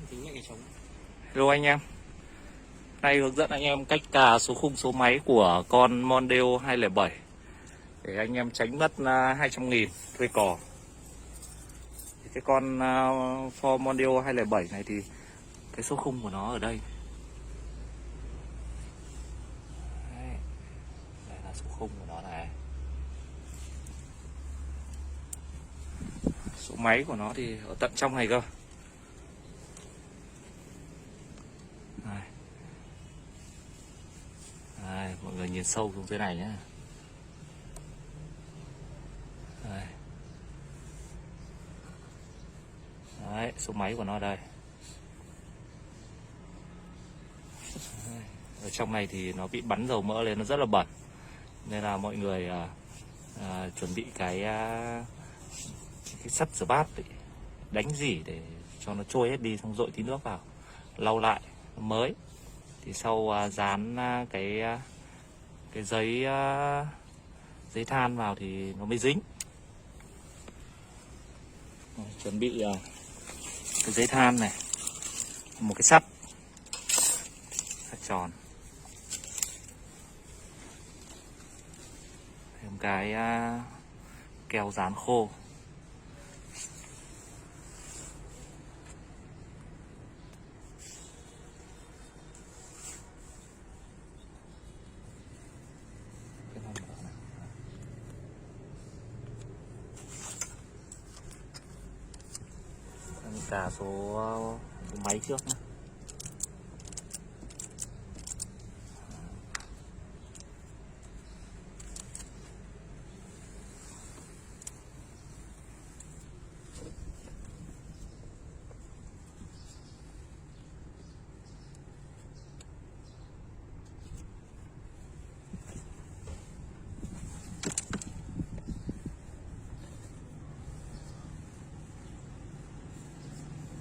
tính lại cái trống. Hello anh em. Nay hướng dẫn anh em cách cà số khung số máy của con Mondeo 207 để anh em tránh mất 200.000 thuê cò. Cái con Ford Mondeo 207 này thì cái số khung của nó ở đây. Đấy. Đây là số khung của nó này. Số máy của nó thì ở tận trong này cơ. Đây. Đây, mọi người nhìn sâu xuống dưới này nhé. Đây. Đấy, số máy của nó ở đây. Đấy. Ở trong này thì nó bị bắn dầu mỡ lên, nó rất là bẩn, nên là mọi người chuẩn bị cái sắt rửa bát để đánh rỉ để cho nó trôi hết đi, xong dội tí nước vào lau lại mới. Thì sau dán cái giấy giấy than vào thì nó mới dính. Chuẩn bị cái giấy than này, một cái sắt tròn, thêm cái keo dán khô. Cả số máy trước nhé.